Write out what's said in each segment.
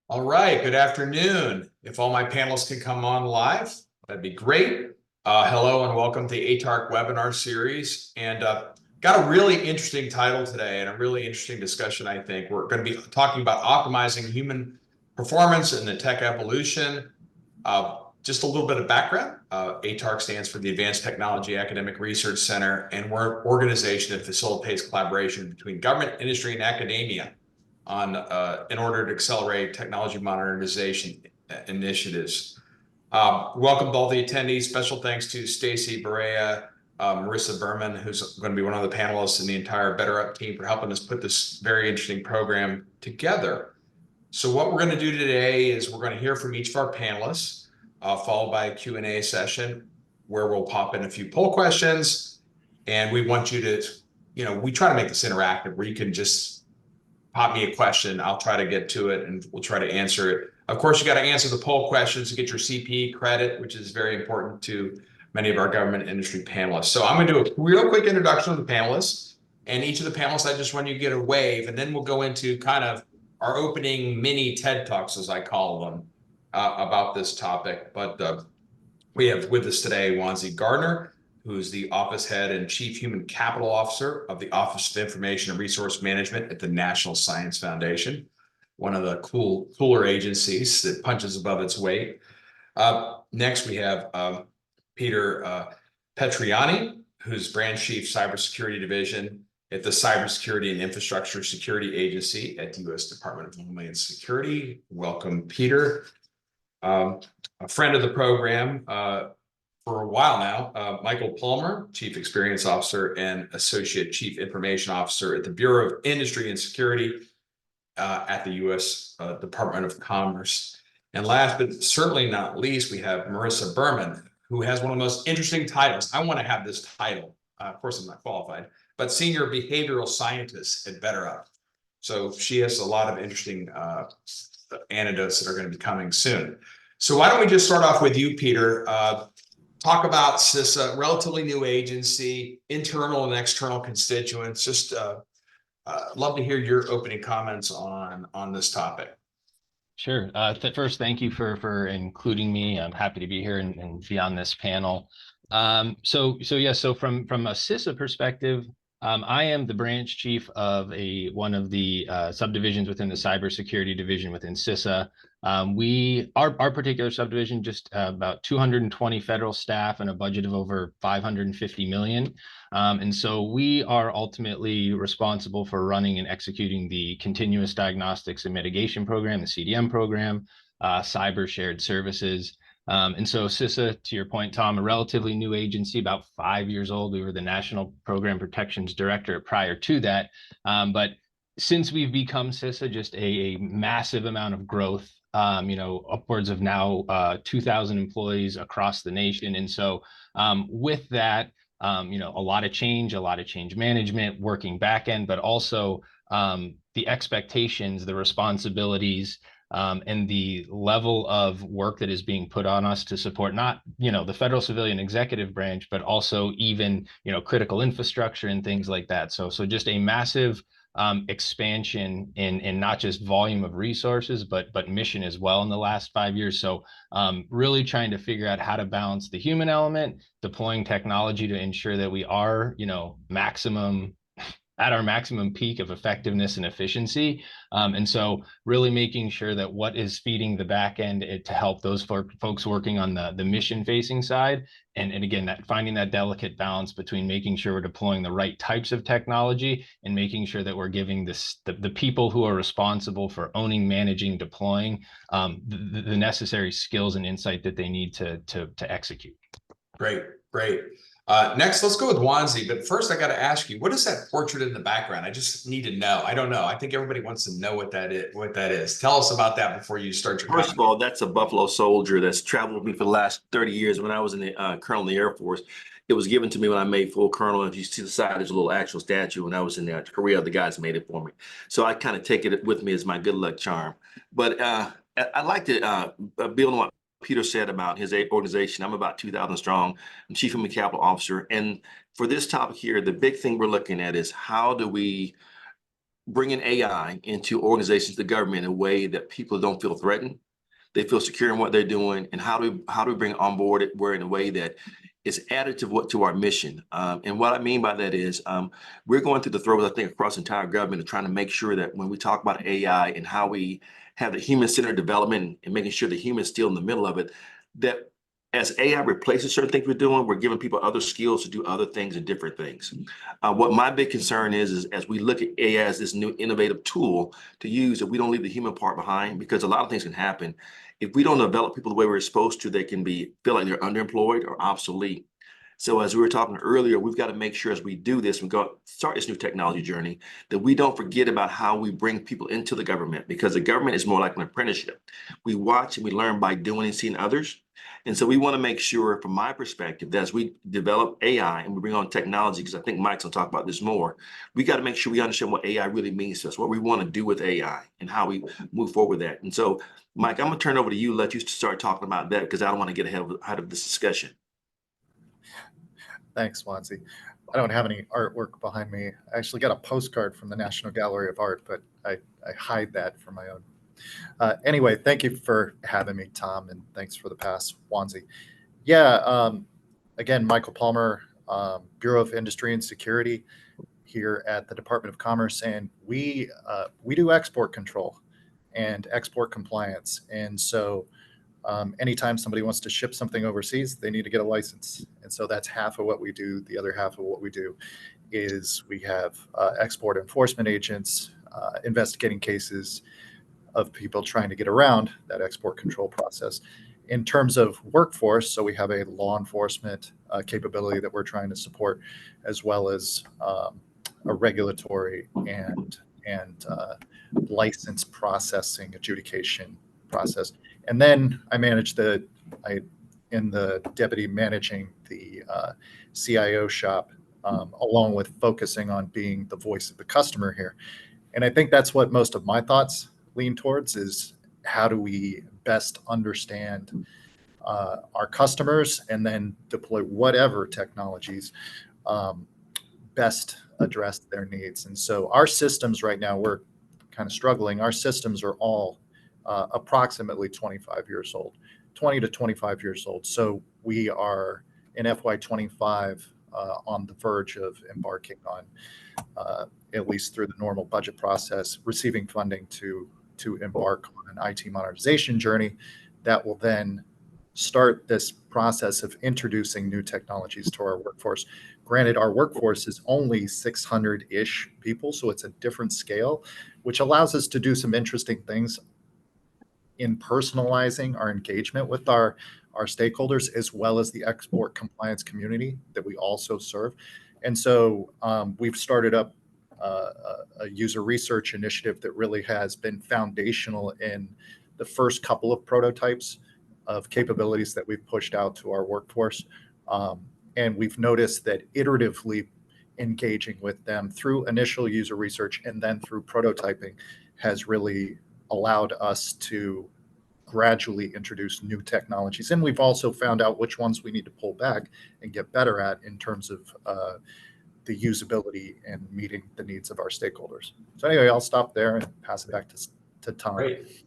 All right, good afternoon. If all my panelists can come on live, that'd be great. Hello and welcome to the ATARC webinar series. And got a really interesting title today and a really interesting discussion, I think. We're going to be talking about optimizing human performance in the tech evolution. Just a little bit of background. ATARC stands for the Advanced Technology Academic Research Center, and we're an organization that facilitates collaboration between government, industry, and academia in order to accelerate technology modernization initiatives. Welcome to all the attendees. Special thanks to Stacy Barea, Marissa Berman, who's going to be one of the panelists, and the entire Better Up team for helping us put this very interesting program together. So what we're going to do today is we're going to hear from each of our panelists, followed by a Q&A session where we'll pop in a few poll questions. And we want you to, we try to make this interactive where you can just pop me a question. I'll try to get to it and we'll try to answer it. Of course, you got to answer the poll questions to get your CPE credit, which is very important to many of our government industry panelists. So I'm going to do a real quick introduction of the panelists. And each of the panelists, I just want you to get a wave. And then we'll go into kind of our opening mini TED Talks, as I call them, about this topic. But we have with us today Wanzi Gardner, who's the Office Head and Chief Human Capital Officer of the Office of Information and Resource Management at the National Science Foundation, one of the cooler agencies that punches above its weight. Next, we have Peter Petriani, who's Branch Chief Cybersecurity Division at the Cybersecurity and Infrastructure Security Agency at the U.S. Department of Homeland Security. Welcome, Peter. A friend of the program, for a while now, Michael Palmer, Chief Experience Officer and Associate Chief Information Officer at the Bureau of Industry and Security at the U.S. Department of Commerce. And last but certainly not least, we have Marissa Berman, who has one of the most interesting titles. I want to have this title. Of course, I'm not qualified, but Senior Behavioral Scientist at Better Up. So she has a lot of interesting anecdotes that are going to be coming soon. So why don't we just start off with you, Peter? Talk about CISA, relatively new agency, internal and external constituents. Just love to hear your opening comments on this topic. Sure. First, thank you for including me. I'm happy to be here and be on this panel. So from a CISA perspective, I am the branch chief of one of the subdivisions within the cybersecurity division within CISA. Our particular subdivision, just about 220 federal staff and a budget of over 550 million. And so we are ultimately responsible for running and executing the Continuous Diagnostics and Mitigation Program, the CDM program, cyber shared services. And so CISA, to your point, Tom, a relatively new agency, about 5 years old. We were the National Program Protections Director prior to that. But since we've become CISA, just a massive amount of growth, upwards of now 2,000 employees across the nation. And so with that, a lot of change management, working back end, but also the expectations, the responsibilities, and the level of work that is being put on us to support not, the federal civilian executive branch, but also even, critical infrastructure and things like that. So just a massive expansion in not just volume of resources, but mission as well in the last 5 years. So really trying to figure out how to balance the human element, deploying technology to ensure that we are, at our maximum peak of effectiveness and efficiency. And so really making sure that what is feeding the back end to help those folks working on the mission facing side. And again, finding that delicate balance between making sure we're deploying the right types of technology and making sure that we're giving the people who are responsible for owning, managing, deploying the necessary skills and insight that they need to execute. Great. Next, let's go with Wanzi. But first, I got to ask you, what is that portrait in the background? I just need to know. I don't know. I think everybody wants to know what that is. Tell us about that before you start your First of all, that's a Buffalo soldier that's traveled with me for the last 30 years. When I was in the colonel in the Air Force, it was given to me when I made full colonel. And if you see the side, there's a little actual statue. When I was in Korea, the guys made it for me. So I kind of take it with me as my good luck charm. But I'd like to build on what Peter said about his organization. I'm about 2,000 strong. I'm Chief Human Capital Officer. And for this topic here, the big thing we're looking at is how do we bringing AI into organizations, the government, in a way that people don't feel threatened. They feel secure in what they're doing, and how do we bring on board it in a way that is additive to our mission. And what I mean by that is we're going through the throes, I think, across the entire government of trying to make sure that when we talk about AI and how we have the human-centered development and making sure the human's still in the middle of it, that as AI replaces certain things we're doing, we're giving people other skills to do other things and different things. What my big concern is as we look at AI as this new innovative tool to use, that we don't leave the human part behind, because a lot of things can happen. If we don't develop people the way we're supposed to, they can feel like they're underemployed or obsolete. So as we were talking earlier, we've got to make sure as we do this, we start this new technology journey, that we don't forget about how we bring people into the government, because the government is more like an apprenticeship. We watch and we learn by doing and seeing others. And so we want to make sure, from my perspective, that as we develop AI and we bring on technology, because I think Mike's going to talk about this more, we got to make sure we understand what AI really means to us, what we want to do with AI, and how we move forward with that. And so, Mike, I'm going to turn over to you, let you start talking about that, because I don't want to get ahead of this discussion. Thanks, Swansea. I don't have any artwork behind me. I actually got a postcard from the National Gallery of Art, but I hide that for my own. Anyway, thank you for having me, Tom, and thanks for the pass, Swansea. Yeah, again, Michael Palmer, Bureau of Industry and Security here at the Department of Commerce, and we do export control and export compliance. And so anytime somebody wants to ship something overseas, they need to get a license. And so that's half of what we do. The other half of what we do is we have export enforcement agents investigating cases of people trying to get around that export control process. In terms of workforce, so we have a law enforcement capability that we're trying to support, as well as a regulatory and license processing adjudication process. And then I manage in the deputy managing the CIO shop, along with focusing on being the voice of the customer here. And I think that's what most of my thoughts lean towards, is how do we best understand our customers and then deploy whatever technologies best address their needs. And so our systems right now, we're kind of struggling. Our systems are all approximately 25 years old, 20 to 25 years old. So we are in FY25 on the verge of embarking on, at least through the normal budget process, receiving funding to embark on an IT modernization journey that will then start this process of introducing new technologies to our workforce. Granted, our workforce is only 600-ish people, so it's a different scale, which allows us to do some interesting things in personalizing our engagement with our stakeholders, as well as the export compliance community that we also serve. And so we've started up a user research initiative that really has been foundational in the first couple of prototypes of capabilities that we've pushed out to our workforce. And we've noticed that iteratively engaging with them through initial user research and then through prototyping has really allowed us to gradually introduce new technologies. And we've also found out which ones we need to pull back and get better at in terms of the usability and meeting the needs of our stakeholders. So anyway, I'll stop there and pass it back to Tom. Great.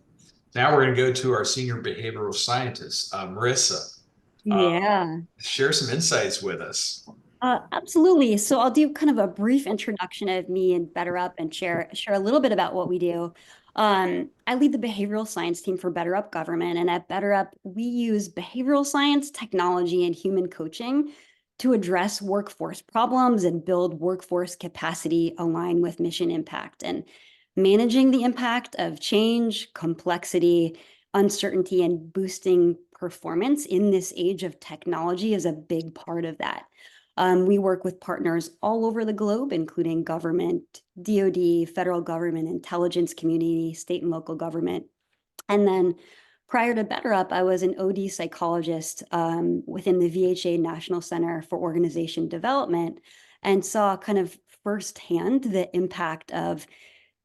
Now we're going to go to our senior behavioral scientist, Marissa. Yeah. Share some insights with us. Absolutely. So I'll do kind of a brief introduction of me and BetterUp and share a little bit about what we do. I lead the behavioral science team for BetterUp Government, and at BetterUp, we use behavioral science, technology, and human coaching to address workforce problems and build workforce capacity aligned with mission impact. And managing the impact of change, complexity, uncertainty, and boosting performance in this age of technology is a big part of that. We work with partners all over the globe, including government, DoD, federal government, intelligence community, state and local government. And then prior to BetterUp, I was an OD psychologist within the VHA National Center for Organization Development, and saw kind of firsthand the impact of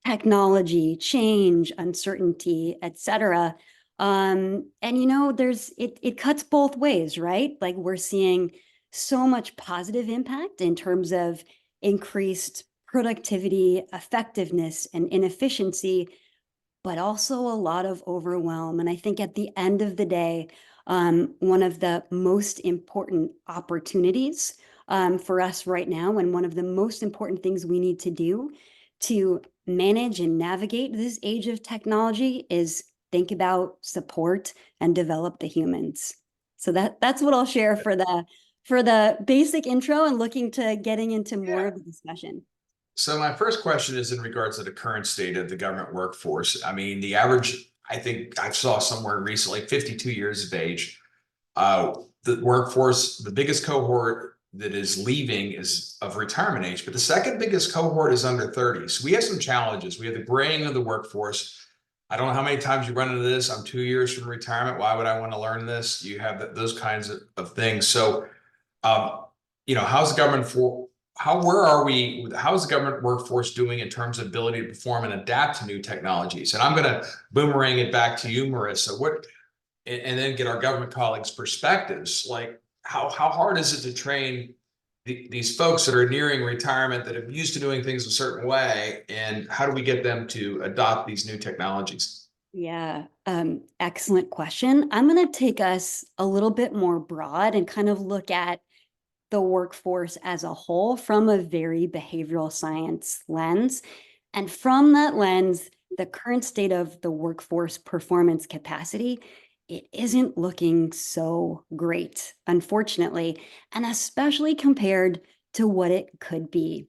technology, change, uncertainty, et cetera. And it cuts both ways, right? We're seeing so much positive impact in terms of increased productivity, effectiveness, and inefficiency, but also a lot of overwhelm. And I think at the end of the day, one of the most important opportunities for us right now, and one of the most important things we need to do to manage and navigate this age of technology is think about, support, and develop the humans. So that's what I'll share for the basic intro, and looking to getting into more of the discussion. So my first question is in regards to the current state of the government workforce. I mean, the average, I think I saw somewhere recently, 52 years of age. The workforce, the biggest cohort that is leaving is of retirement age, but the second biggest cohort is under 30. So we have some challenges. We have the graying of the workforce. I don't know how many times you run into this. I'm 2 years from retirement. Why would I want to learn this? You have those kinds of things. So, how's the government where are we? How's the government workforce doing in terms of ability to perform and adapt to new technologies? And I'm going to boomerang it back to you, Marissa. And then get our government colleagues' perspectives. Like, how hard is it to train these folks that are nearing retirement, that are used to doing things a certain way, and how do we get them to adopt these new technologies? Yeah, excellent question. I'm going to take us a little bit more broad and kind of look at the workforce as a whole from a very behavioral science lens. And from that lens, the current state of the workforce performance capacity, it isn't looking so great, unfortunately, and especially compared to what it could be.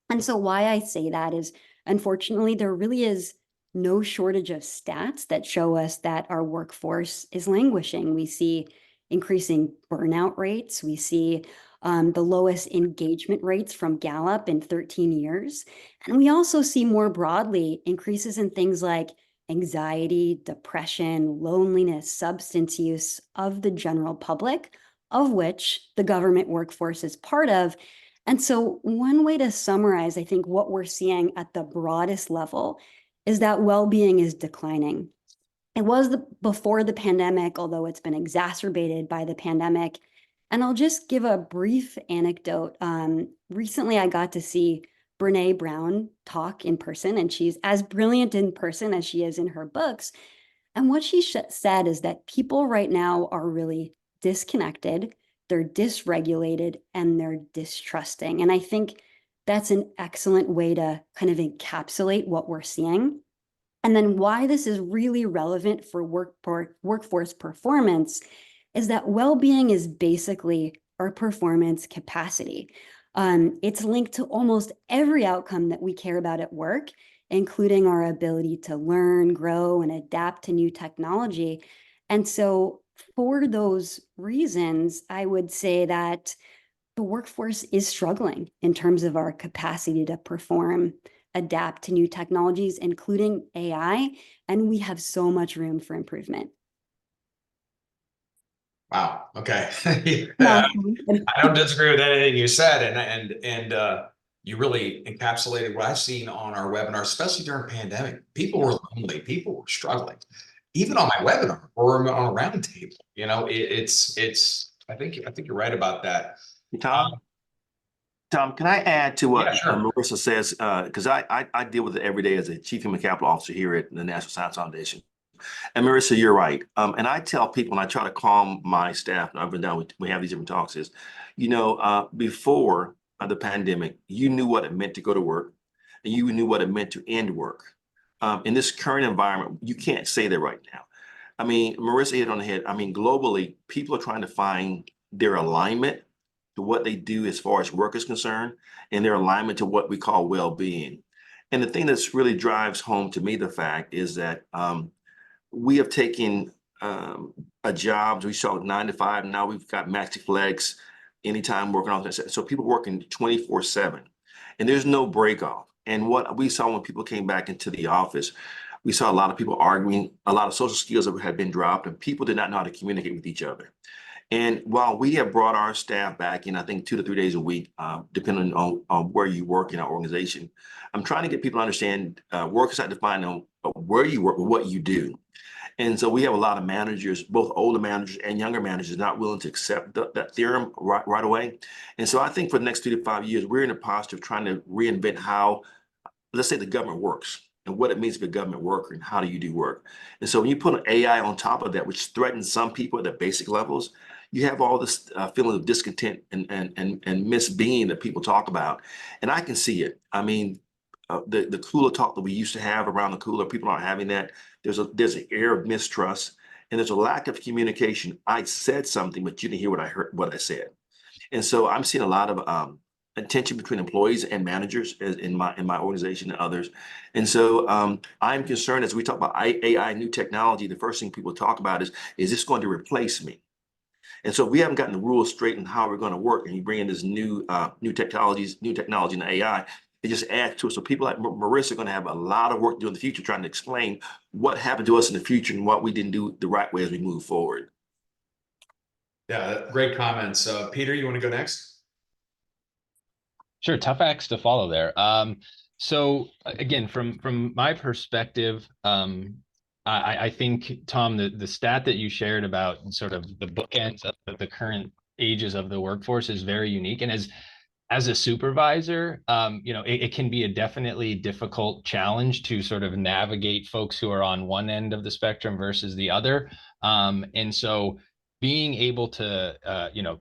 And so why I say that is, unfortunately, there really is no shortage of stats that show us that our workforce is languishing. We see increasing burnout rates. We see the lowest engagement rates from Gallup in 13 years. And we also see more broadly increases in things like anxiety, depression, loneliness, substance use of the general public, of which the government workforce is part of. And so one way to summarize, I think, what we're seeing at the broadest level is that well-being is declining. It was before the pandemic, although it's been exacerbated by the pandemic. And I'll just give a brief anecdote. Recently, I got to see Brene Brown talk in person, and she's as brilliant in person as she is in her books. And what she said is that people right now are really disconnected, they're dysregulated, and they're distrusting. And I think that's an excellent way to kind of encapsulate what we're seeing. And then why this is really relevant for workforce performance is that well-being is basically our performance capacity. It's linked to almost every outcome that we care about at work, including our ability to learn, grow, and adapt to new technology. And so for those reasons, I would say that the workforce is struggling in terms of our capacity to perform, adapt to new technologies, including AI, and we have so much room for improvement. Wow. Okay. Yeah. I don't disagree with anything you said, and you really encapsulated what I've seen on our webinar, especially during pandemic. People were lonely, people were struggling, even on my webinar or on a roundtable. I think you're right about that. Tom, can I add to what Yeah, sure. Marissa says? Because I deal with it every day as a Chief Human Capital Officer here at the National Science Foundation. And Marissa, you're right. And I tell people, and I try to calm my staff, and I've been down, we have these different talks, is, before the pandemic, you knew what it meant to go to work, and you knew what it meant to end work. In this current environment, you can't say that right now. I mean, Marissa hit on the head. I mean, globally, people are trying to find their alignment to what they do as far as work is concerned, and their alignment to what we call well-being. And the thing that's really drives home to me the fact is that we have taken a job, we saw 9 to 5, now we've got Maxi Flex, anytime working on this. So people working 24/7, and there's no break off. And what we saw when people came back into the office, we saw a lot of people arguing, a lot of social skills that had been dropped, and people did not know how to communicate with each other. And while we have brought our staff back in, I think 2 to 3 days a week, depending on where you work in our organization, I'm trying to get people to understand work is not defined on where you work, but what you do. And so we have a lot of managers, both older managers and younger managers, not willing to accept that theorem right away. And so I think for the next 3 to 5 years, we're in a posture of trying to reinvent how, let's say, the government works and what it means to be a government worker and how do you do work. And so when you put an AI on top of that, which threatens some people at the basic levels, you have all this feeling of discontent and misbeing that people talk about. And I can see it. I mean, the cooler talk that we used to have around the cooler, people aren't having that. There's an air of mistrust and there's a lack of communication. I said something, but you didn't hear what I said. And so I'm seeing a lot of tension between employees and managers in my organization and others. And so I'm concerned as we talk about AI, new technology, the first thing people talk about is this going to replace me? And so we haven't gotten the rules straight on how we're going to work. And you bring in this new technology and AI, it just adds to it. So people like Marissa are going to have a lot of work to do in the future trying to explain what happened to us in the future and what we didn't do the right way as we move forward. Yeah, great comments. Peter, you want to go next? Sure, tough acts to follow there. So again, from my perspective, I think, Tom, the stat that you shared about sort of the bookends of the current ages of the workforce is very unique. And as a supervisor, it can be a definitely difficult challenge to sort of navigate folks who are on one end of the spectrum versus the other. And so being able to,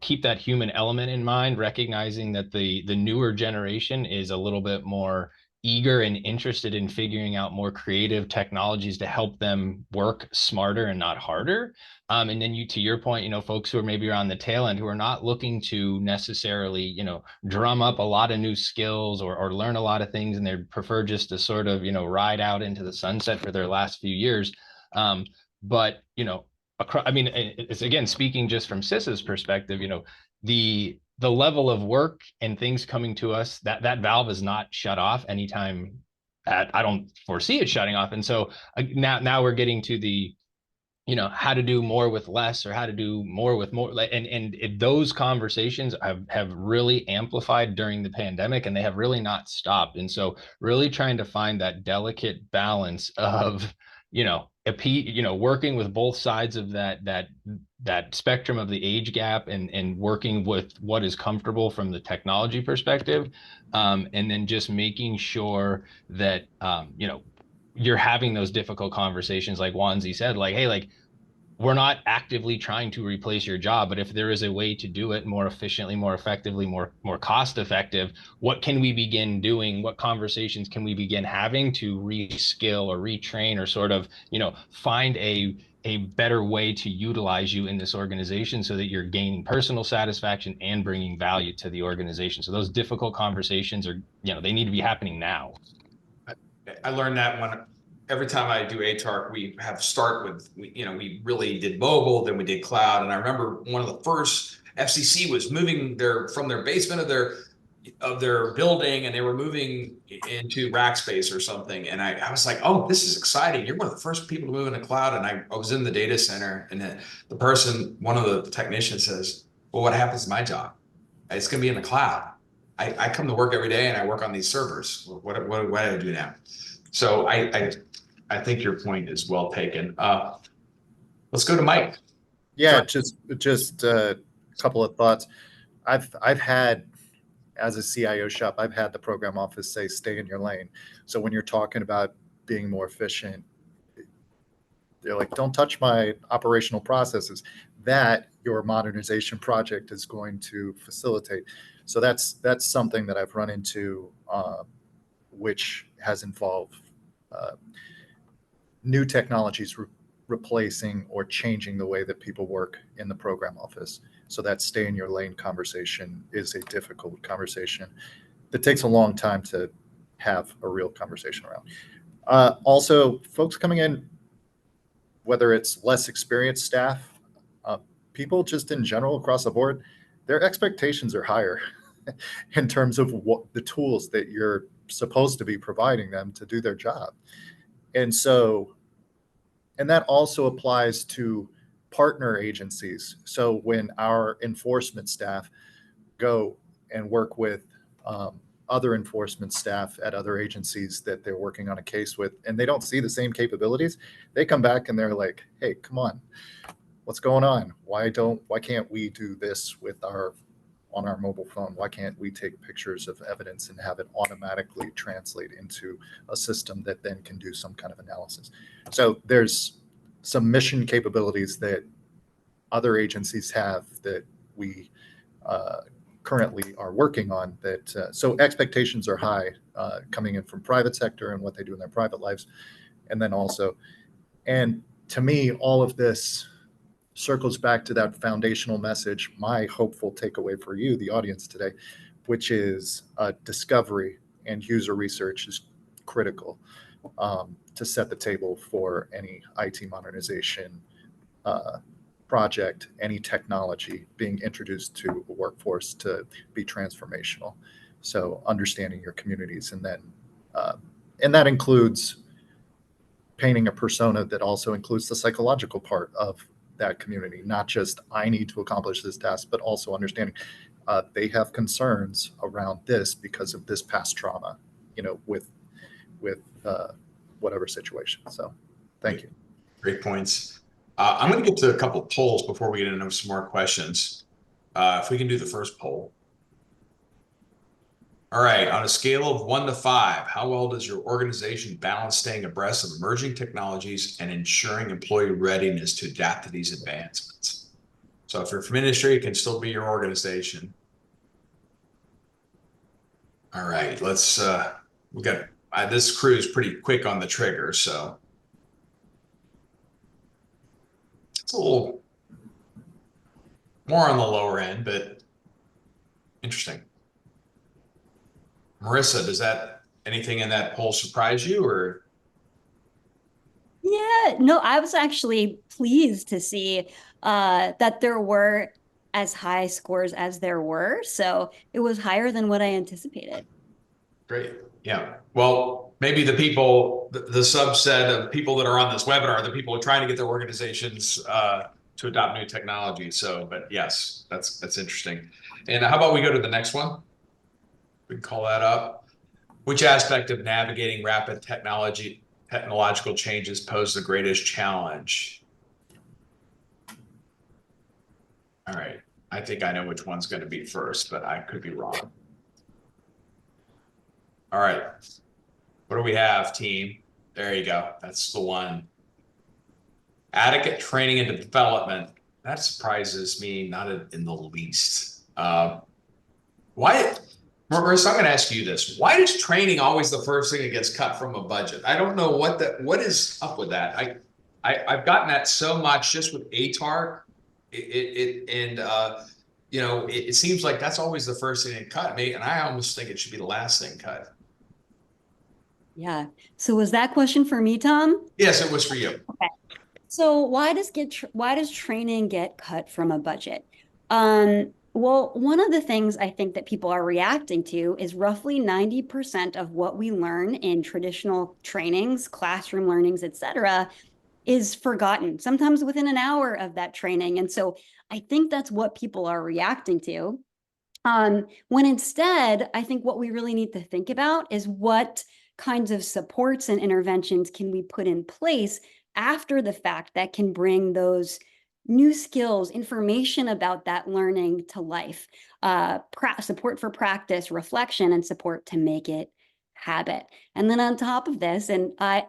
keep that human element in mind, recognizing that the newer generation is a little bit more eager and interested in figuring out more creative technologies to help them work smarter and not harder. And then to your point, folks who are maybe on the tail end who are not looking to necessarily, drum up a lot of new skills or learn a lot of things, and they prefer just to sort of, ride out into the sunset for their last few years. But, it's again, speaking just from CISA's perspective, the level of work and things coming to us, that valve is not shut off anytime. I don't foresee it shutting off. And so now we're getting to the, how to do more with less, or how to do more with more. And those conversations have really amplified during the pandemic, and they have really not stopped. And so really trying to find that delicate balance of, working with both sides of that spectrum of the age gap, and working with what is comfortable from the technology perspective. And then just making sure that, you're having those difficult conversations, like Wanzi said, like, hey, like, we're not actively trying to replace your job, but if there is a way to do it more efficiently, more effectively, more cost effective, what can we begin doing? What conversations can we begin having to reskill or retrain, or sort of, find a better way to utilize you in this organization so that you're gaining personal satisfaction and bringing value to the organization. So those difficult conversations are, they need to be happening now. I learned that every time I do ATARC, we have start with, we really did mobile, then we did cloud. And I remember one of the first, FCC was moving from their basement of their building, and they were moving into rack space or something. And I was like, oh, this is exciting. You're one of the first people to move into cloud. And I was in the data center, and the person, one of the technicians says, well, what happens to my job? It's going to be in the cloud. I come to work every day and I work on these servers. What do I do now? So I think your point is well taken. Let's go to Mike. Yeah, just a couple of thoughts. I've had, as a CIO shop, I've had the program office say, stay in your lane. So when you're talking about being more efficient, they're like, don't touch my operational processes that your modernization project is going to facilitate. So that's something that I've run into, which has involved new technologies replacing or changing the way that people work in the program office. So that stay in your lane conversation is a difficult conversation that takes a long time to have a real conversation around. Also, folks coming in, whether it's less experienced staff, people just in general across the board, their expectations are higher in terms of what the tools that you're supposed to be providing them to do their job. And so, and that also applies to partner agencies. So when our enforcement staff go and work with other enforcement staff at other agencies that they're working on a case with, and they don't see the same capabilities. They come back and they're like, hey, come on, what's going on? Why can't we do this on our mobile phone? Why can't we take pictures of evidence and have it automatically translate into a system that then can do some kind of analysis? So there's some mission capabilities that other agencies have that we currently are working on, that so expectations are high coming in from private sector and what they do in their private lives. And then also, and to me, all of this circles back to that foundational message, my hopeful takeaway for you, the audience today, which is discovery and user research is critical to set the table for any IT modernization project, any technology being introduced to a workforce to be transformational. So understanding your communities, and that includes painting a persona that also includes the psychological part of that community, not just I need to accomplish this task, but also understanding they have concerns around this because of this past trauma, with whatever situation. So thank you. Great points. I'm going to get to a couple of polls before we get into some more questions. If we can do the first poll. All right, on a scale of 1 to 5, how well does your organization balance staying abreast of emerging technologies and ensuring employee readiness to adapt to these advancements? So if you're from industry, it can still be your organization. All right, let's, we got, this crew is pretty quick on the trigger, so. It's a little more on the lower end, but interesting. Marissa, does anything in that poll surprise you, or? Yeah, no, I was actually pleased to see that there were as high scores as there were. So it was higher than what I anticipated. Great. Yeah. Well, maybe the people, the subset of people that are on this webinar, the people who are trying to get their organizations to adopt new technology. So, but yes, that's interesting. And how about we go to the next one? We can call that up. Which aspect of navigating rapid technological changes pose the greatest challenge? All right. I think I know which one's going to be first, but I could be wrong. All right. What do we have, team? There you go. That's the one. Adequate training and development. That surprises me, not in the least. Why, Marissa, I'm going to ask you this. Why is training always the first thing that gets cut from a budget? I don't know what is up with that. I've gotten that so much just with ATARC. It seems like that's always the first thing to cut me, and I almost think it should be the last thing cut. Yeah. So was that question for me, Tom? Yes, it was for you. Okay. So why does training get cut from a budget? Well, one of the things I think that people are reacting to is roughly 90% of what we learn in traditional trainings, classroom learnings, et cetera, is forgotten, sometimes within an hour of that training. And so I think that's what people are reacting to. When instead, I think what we really need to think about is what kinds of supports and interventions can we put in place after the fact that can bring those new skills, information about that learning to life, support for practice, reflection, and support to make it habit. And then on top of this, and I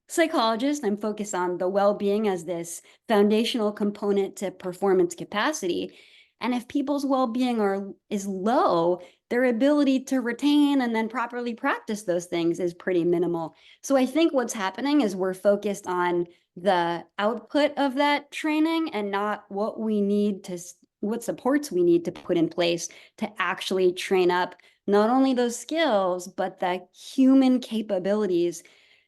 psychologist, I'm focused on the well-being as this foundational component to performance capacity. And if people's well-being is low, their ability to retain and then properly practice those things is pretty minimal. So I think what's happening is we're focused on the output of that training and not what supports we need to put in place to actually train up not only those skills, but the human capabilities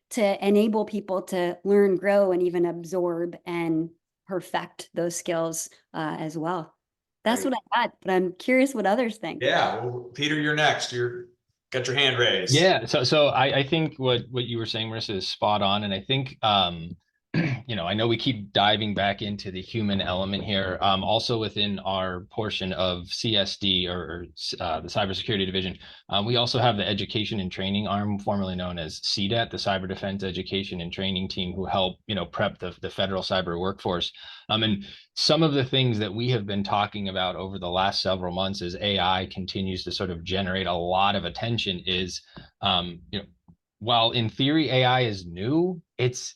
to enable people to learn, grow, and even absorb and perfect those skills as well. That's what I got, but I'm curious what others think. Yeah, well, Peter, you're next. You're got your hand raised. Yeah, so I think what you were saying, Marissa, is spot on, and I think I know we keep diving back into the human element here. Also within our portion of CSD or the Cybersecurity Division, we also have the Education and Training arm, formerly known as CDET, the Cyber Defense Education and Training Team, who help prep the federal cyber workforce. And some of the things that we have been talking about over the last several months as AI continues to sort of generate a lot of attention is, while in theory AI is new, it's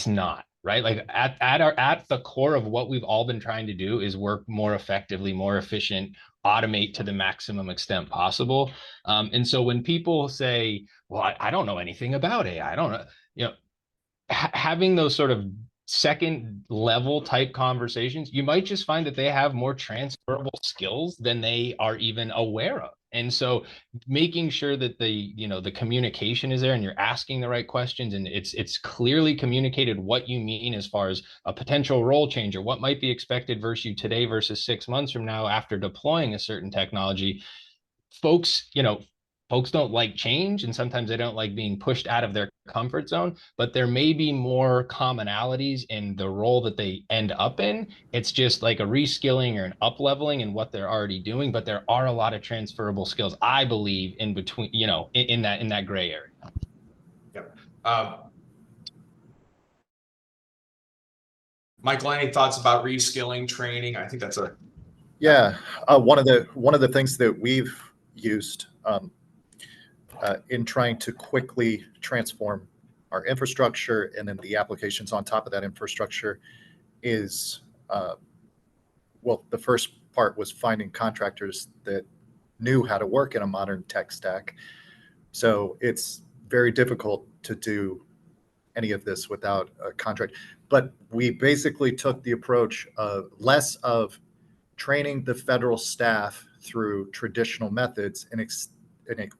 not, right? Like at the core of what we've all been trying to do is work more effectively, more efficient, automate to the maximum extent possible. And so when people say, well, I don't know anything about AI, I don't know, having those sort of second level type conversations, you might just find that they have more transferable skills than they are even aware of. And so making sure that the communication is there and you're asking the right questions and it's clearly communicated what you mean as far as a potential role change or what might be expected versus you today versus 6 months from now after deploying a certain technology. Folks don't like change, and sometimes they don't like being pushed out of their comfort zone, but there may be more commonalities in the role that they end up in. It's just like a reskilling or an up leveling in what they're already doing, but there are a lot of transferable skills, I believe, in between, in that gray area. Yep. Michael, any thoughts about reskilling, training? I think that's one of the things that we've used in trying to quickly transform our infrastructure and then the applications on top of that infrastructure is, the first part was finding contractors that knew how to work in a modern tech stack. So it's very difficult to do any of this without a contract. But we basically took the approach of less of training the federal staff through traditional methods and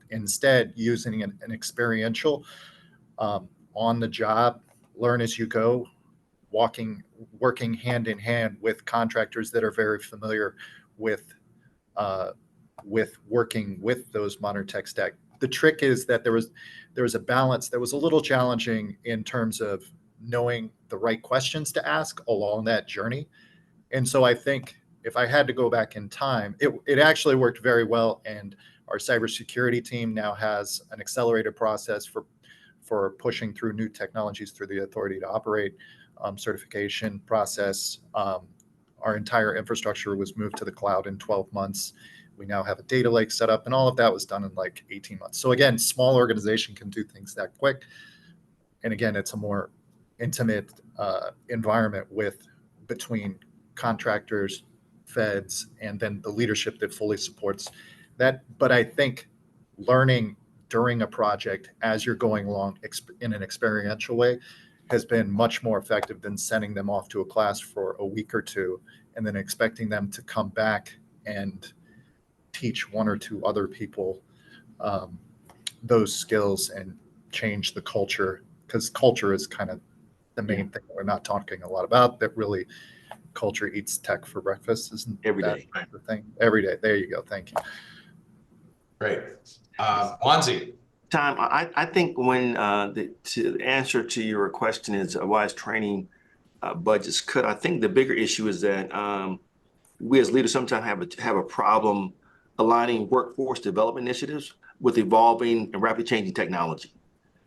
instead using an experiential, on the job, learn as you go, working hand in hand with contractors that are very familiar with working with those modern tech stack. The trick is that there was a balance that was a little challenging in terms of knowing the right questions to ask along that journey. And so I think if I had to go back in time, it actually worked very well. And our cybersecurity team now has an accelerated process for pushing through new technologies through the authority to operate certification process. Our entire infrastructure was moved to the cloud in 12 months. We now have a data lake set up, and all of that was done in like 18 months. So again, small organization can do things that quick. And again, it's a more intimate environment between contractors, feds, and then the leadership that fully supports that. But I think learning during a project as you're going along in an experiential way has been much more effective than sending them off to a class for a week or two and then expecting them to come back and teach one or two other people those skills and change the culture, because culture is kind of the main thing we're not talking a lot about. That really, culture eats tech for breakfast, isn't Every that day. the thing? Every day. There you go. Thank you. great. Wanzi. Tom, I think when the answer to your question is why is training budgets cut, I think the bigger issue is that we as leaders sometimes have a problem aligning workforce development initiatives with evolving and rapidly changing technology.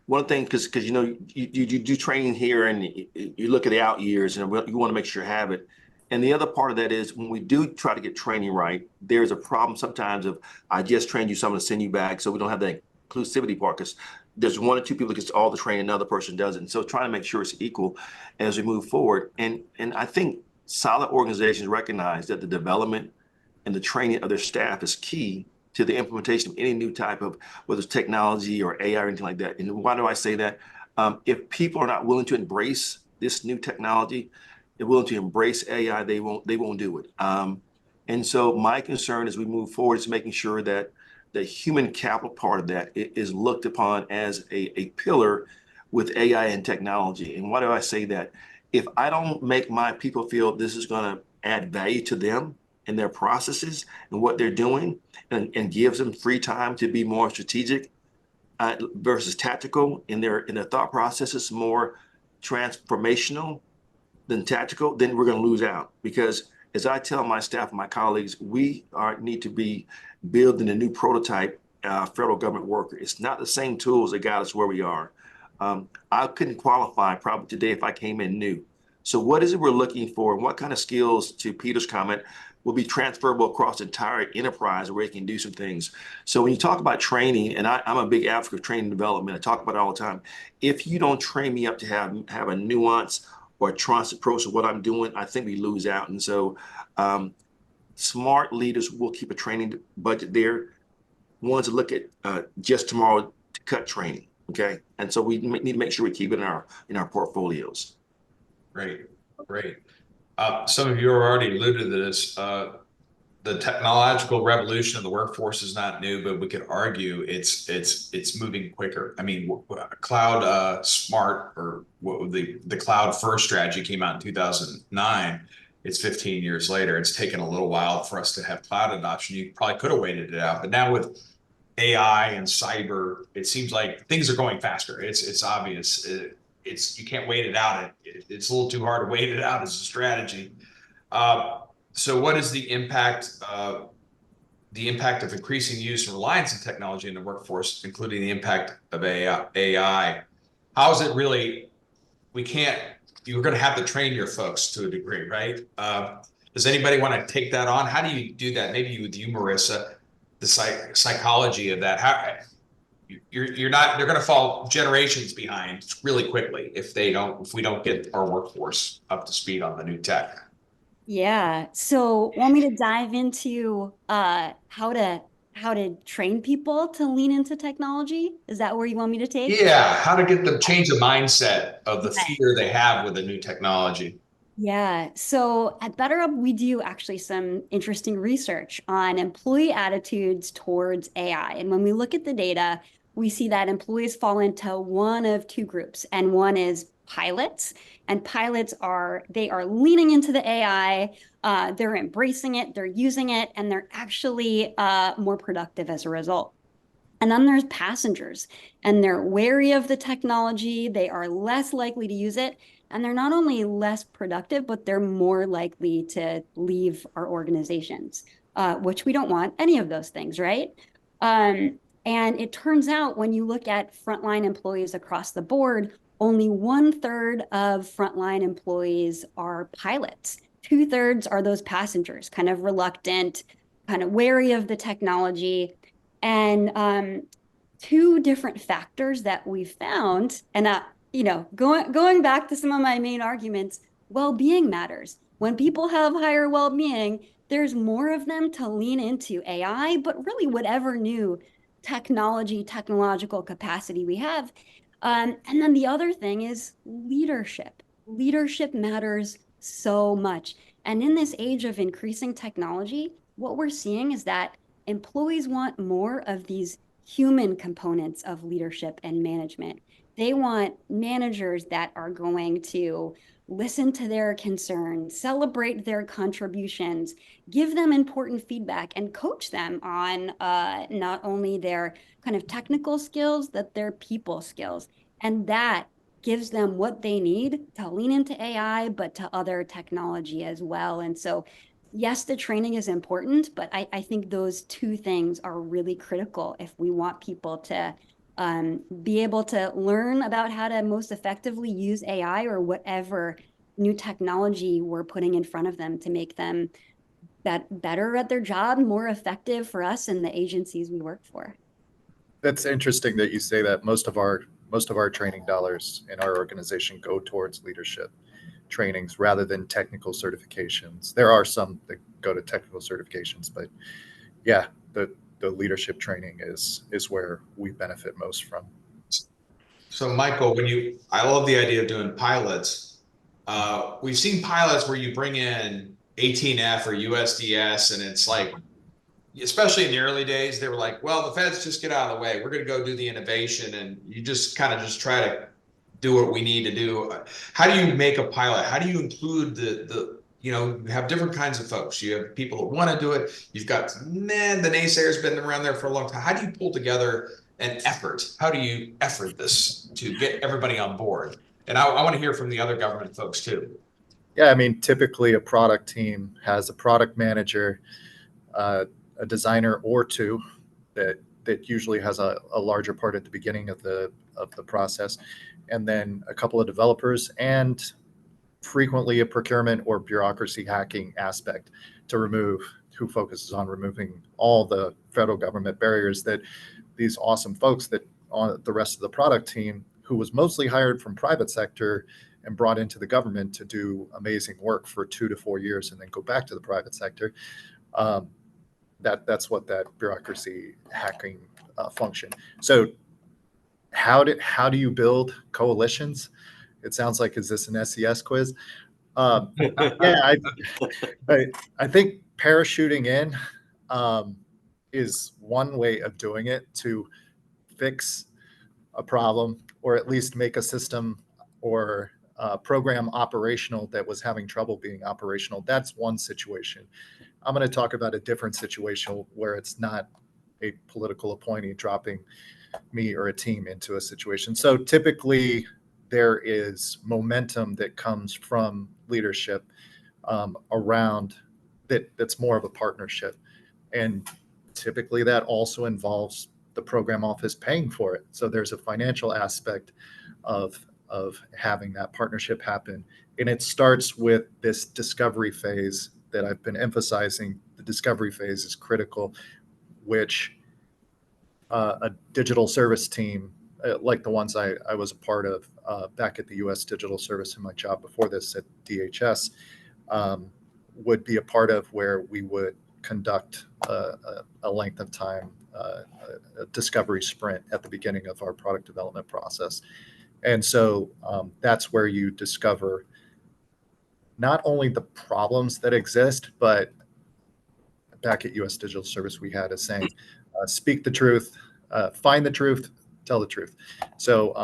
One thing, because you do training here and you look at the out years and you want to make sure you have it. And the other part of that is when we do try to get training right, there's a problem sometimes of I just trained you, so I'm going to send you back, so we don't have that inclusivity part, because there's one or two people that gets all the training, another person doesn't. So trying to make sure it's equal as we move forward. And I think solid organizations recognize that the development and the training of their staff is key to the implementation of any new type of, whether it's technology or AI or anything like that. And why do I say that? If people are not willing to embrace this new technology, they're willing to embrace AI, they won't do it. And so my concern as we move forward is making sure that the human capital part of that is looked upon as a pillar with AI and technology. And why do I say that? If I don't make my people feel this is going to add value to them and their processes and what they're doing, and gives them free time to be more strategic versus tactical in their thought processes, more transformational than tactical, then we're going to lose out. Because as I tell my staff and my colleagues, we need to be building a new prototype federal government worker. It's not the same tools that got us where we are. I couldn't qualify probably today if I came in new. So what is it we're looking for, and what kind of skills, to Peter's comment, will be transferable across the entire enterprise where you can do some things? So when you talk about training, and I'm a big advocate of training and development, I talk about it all the time. If you don't train me up to have a nuance or a trust approach to what I'm doing, I think we lose out. And so smart leaders will keep a training budget there. Ones to look at just tomorrow to cut training. Okay, and so we need to make sure we keep it in our portfolios. Great, great. Some of you have already alluded to this. The technological revolution of the workforce is not new, but we could argue it's moving quicker. I mean, cloud smart, or what the cloud first strategy came out in 2009. It's 15 years later. It's taken a little while for us to have cloud adoption. You probably could have waited it out, but now with AI and cyber, it seems like things are going faster. It's obvious. You can't wait it out. It's a little too hard to wait it out as a strategy. So what is the impact of increasing use and reliance on technology in the workforce, including the impact of AI? How is it really, you're going to have to train your folks to a degree, right? Does anybody want to take that on? How do you do that? Maybe with you, Marissa, the psychology of that. They're going to fall generations behind really quickly if we don't get our workforce up to speed on the new tech. Yeah. So want me to dive into how to train people to lean into technology? Is that where you want me to take? Yeah, how to get them change the mindset of the fear they have with the new technology. Yeah. So at BetterUp, we do actually some interesting research on employee attitudes towards AI. And when we look at the data, we see that employees fall into one of two groups, and one is pilots. And pilots are leaning into the AI, they're embracing it, they're using it, and they're actually more productive as a result. And then there's passengers, and they're wary of the technology, they are less likely to use it, and they're not only less productive, but they're more likely to leave our organizations, which we don't want any of those things, right? And it turns out when you look at frontline employees across the board, only 1/3 of frontline employees are pilots. 2/3 are those passengers, kind of reluctant, kind of wary of the technology. And two different factors that we found, and going back to some of my main arguments, well-being matters. When people have higher well-being, there's more of them to lean into AI, but really whatever new technological capacity we have. And then the other thing is leadership. Leadership matters so much. And in this age of increasing technology, what we're seeing is that employees want more of these human components of leadership and management. They want managers that are going to listen to their concerns, celebrate their contributions, give them important feedback, and coach them on not only their kind of technical skills, but their people skills. And that gives them what they need to lean into AI, but to other technology as well. And so, yes, the training is important, but I think those two things are really critical if we want people to be able to learn about how to most effectively use AI or whatever new technology we're putting in front of them to make them better at their job, more effective for us and the agencies we work for. That's interesting that you say that. Most of our training dollars in our organization go towards leadership trainings rather than technical certifications. There are some that go to technical certifications, but yeah, the leadership training is where we benefit most from. So Michael, I love the idea of doing pilots. We've seen pilots where you bring in 18F or USDS, and it's like, especially in the early days, they were like, well, the feds just get out of the way. We're going to go do the innovation, and you just kind of just try to do what we need to do. How do you make a pilot? How do you include you have different kinds of folks. You have people that want to do it. You've got, the naysayers been around there for a long time. How do you pull together an effort? How do you effort this to get everybody on board? And I want to hear from the other government folks too. Yeah, I mean, typically a product team has a product manager, a designer or two that usually has a larger part at the beginning of the process, and then a couple of developers, and frequently a procurement or bureaucracy hacking aspect who focuses on removing all the federal government barriers that these awesome folks that on the rest of the product team, who was mostly hired from private sector and brought into the government to do amazing work for 2 to 4 years and then go back to the private sector. That's what that bureaucracy hacking function. So how do you build coalitions? It sounds like, is this an SES quiz? Yeah, I think parachuting in is one way of doing it to fix a problem, or at least make a system or program operational that was having trouble being operational. That's one situation. I'm going to talk about a different situation where it's not a political appointee dropping me or a team into a situation. So typically there is momentum that comes from leadership around that's more of a partnership. And typically that also involves the program office paying for it. So there's a financial aspect of having that partnership happen. And it starts with this discovery phase that I've been emphasizing. The discovery phase is critical, which a digital service team like the ones I was a part of back at the U.S. Digital Service in my job before this at DHS would be a part of, where we would conduct a length of time a discovery sprint at the beginning of our product development process. And so that's where you discover not only the problems that exist, but back at U.S. Digital Service, we had a saying, speak the truth, find the truth, tell the truth. So,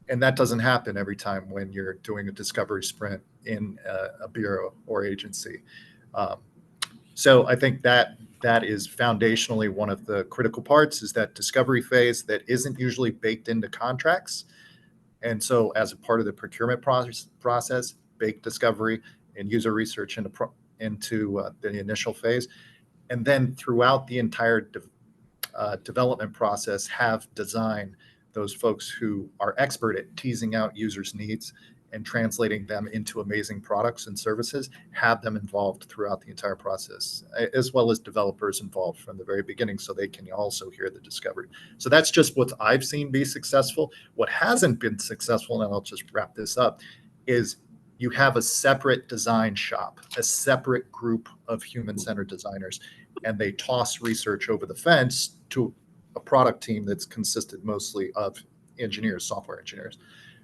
and that doesn't happen every time when you're doing a discovery sprint in a bureau or agency. So I think that is foundationally one of the critical parts, is that discovery phase that isn't usually baked into contracts. And so as a part of the procurement process, bake discovery and user research into the initial phase. And then throughout the entire development process, have design those folks who are expert at teasing out users' needs and translating them into amazing products and services, have them involved throughout the entire process, as well as developers involved from the very beginning, so they can also hear the discovery. So that's just what I've seen be successful. What hasn't been successful, and I'll just wrap this up, is you have a separate design shop, a separate group of human-centered designers, and they toss research over the fence to a product team that's consisted mostly of engineers, software engineers,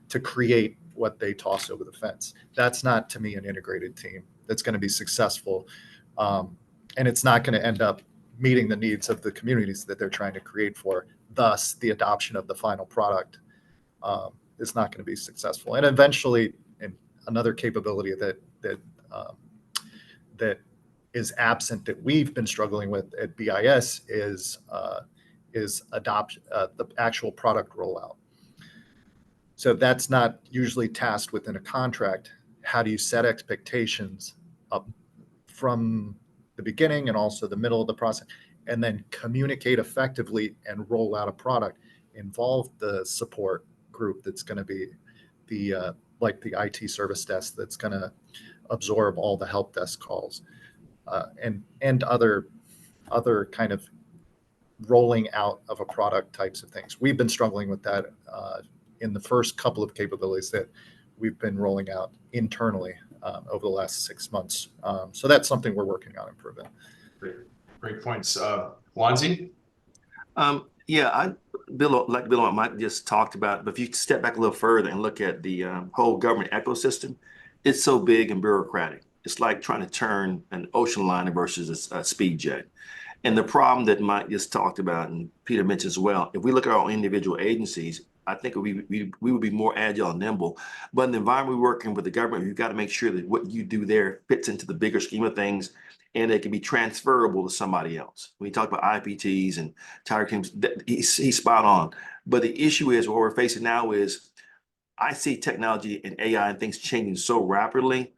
to create what they toss over the fence. That's not, to me, an integrated team that's going to be successful. And it's not going to end up meeting the needs of the communities that they're trying to create for. Thus, the adoption of the final product is not going to be successful. And eventually, and another capability that is absent, that we've been struggling with at BIS, is the actual product rollout. So that's not usually tasked within a contract. How do you set expectations up from the beginning and also the middle of the process, and then communicate effectively and roll out a product? Involve the support group that's going to be the like the IT service desk that's going to absorb all the help desk calls, and other kind of rolling out of a product types of things. We've been struggling with that in the first couple of capabilities that we've been rolling out internally over the last 6 months. So that's something we're working on improving. Great points. Wanzi? Yeah, Bill, Mike just talked about, but if you step back a little further and look at the whole government ecosystem, it's so big and bureaucratic. It's like trying to turn an ocean liner versus a speed jet. And the problem that Mike just talked about, and Peter mentioned as well, if we look at our individual agencies, I think we would be more agile and nimble. But in the environment we're working with the government, you've got to make sure that what you do there fits into the bigger scheme of things, and it can be transferable to somebody else. When you talk about IPTs and tire teams, he's spot on. But the issue is, what we're facing now is, I see technology and AI and things changing so rapidly.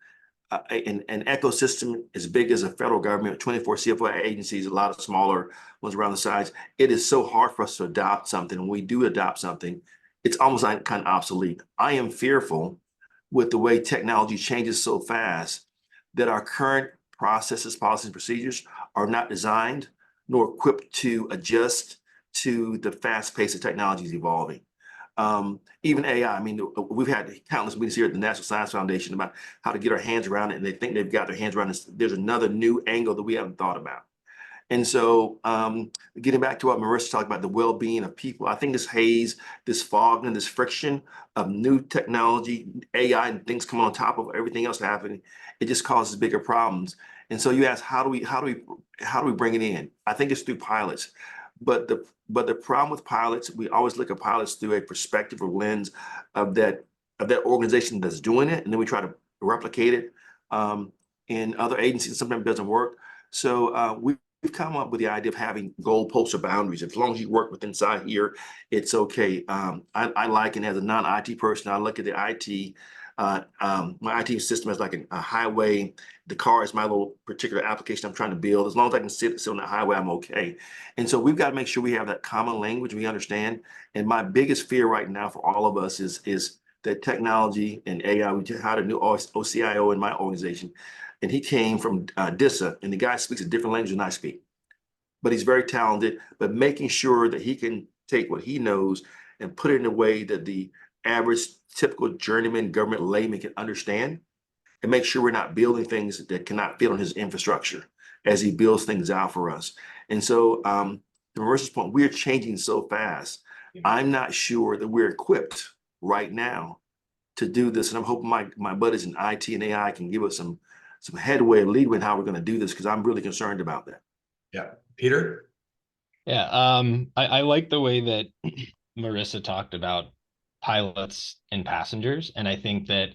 An ecosystem as big as a federal government, 24 CFO agencies, a lot of smaller ones around the sides. It is so hard for us to adopt something. When we do adopt something, it's almost like kind of obsolete. I am fearful with the way technology changes so fast that our current processes, policies, and procedures are not designed nor equipped to adjust to the fast pace of technology is evolving. Even AI, I mean, we've had countless meetings here at the National Science Foundation about how to get our hands around it, and they think they've got their hands around it. There's another new angle that we haven't thought about. And so getting back to what Marissa talked about, the well-being of people, I think this haze, this fog, and this friction of new technology, AI, and things coming on top of everything else happening, it just causes bigger problems. And so you ask, how do we bring it in? I think it's through pilots. But the problem with pilots, we always look at pilots through a perspective or lens of that organization that's doing it, and then we try to replicate it in other agencies. Sometimes it doesn't work. So we've come up with the idea of having goalposts or boundaries. As long as you work with inside here, it's okay. I like it as a non-IT person. I look at the IT. My IT system is like a highway. The car is my little particular application I'm trying to build. As long as I can sit on the highway, I'm okay. And so we've got to make sure we have that common language we understand. And my biggest fear right now for all of us is that technology and AI. We just hired a new OCIO in my organization, and he came from DISA, and the guy speaks a different language than I speak. But he's very talented, but making sure that he can take what he knows and put it in a way that the average typical journeyman government layman can understand, and make sure we're not building things that cannot fit on his infrastructure as he builds things out for us. And so to Marissa's point, we're changing so fast. I'm not sure that we're equipped right now to do this. And I'm hoping my buddies in IT and AI can give us some headway and leadway in how we're going to do this, because I'm really concerned about that. Yeah. Peter? Yeah, I like the way that Marissa talked about pilots and passengers. And I think that,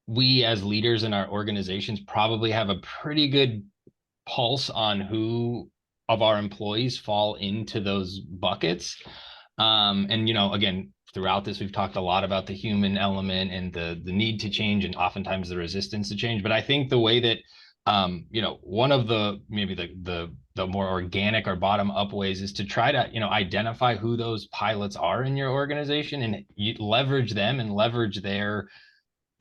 we as leaders in our organizations probably have a pretty good pulse on who of our employees fall into those buckets. And, again, throughout this, we've talked a lot about the human element and the need to change and oftentimes the resistance to change. But I think the way that, one of the maybe the more organic or bottom up ways is to try to, identify who those pilots are in your organization, and you leverage them and leverage their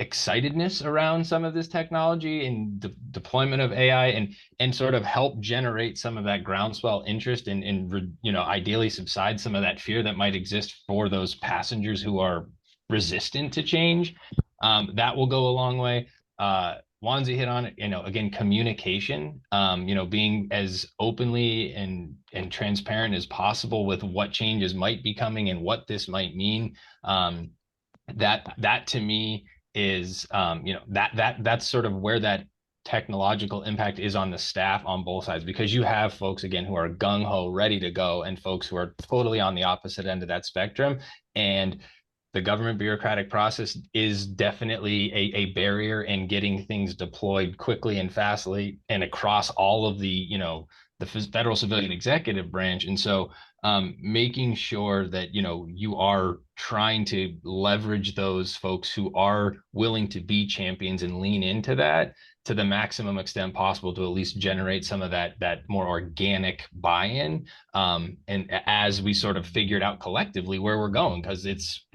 excitedness around some of this technology and deployment of AI, and sort of help generate some of that groundswell interest and ideally subside some of that fear that might exist for those passengers who are resistant to change. That will go a long way. Wanzi hit on it, again, communication, being as openly and transparent as possible with what changes might be coming and what this might mean. That to me is, that's sort of where that technological impact is on the staff on both sides, because you have folks, again, who are gung-ho ready to go, and folks who are totally on the opposite end of that spectrum. And the government bureaucratic process is definitely a barrier in getting things deployed quickly and fastly and across all of the, the federal civilian executive branch. And so making sure that, you are trying to leverage those folks who are willing to be champions and lean into that to the maximum extent possible, to at least generate some of that more organic buy-in. And as we sort of figured out collectively where we're going, because it's,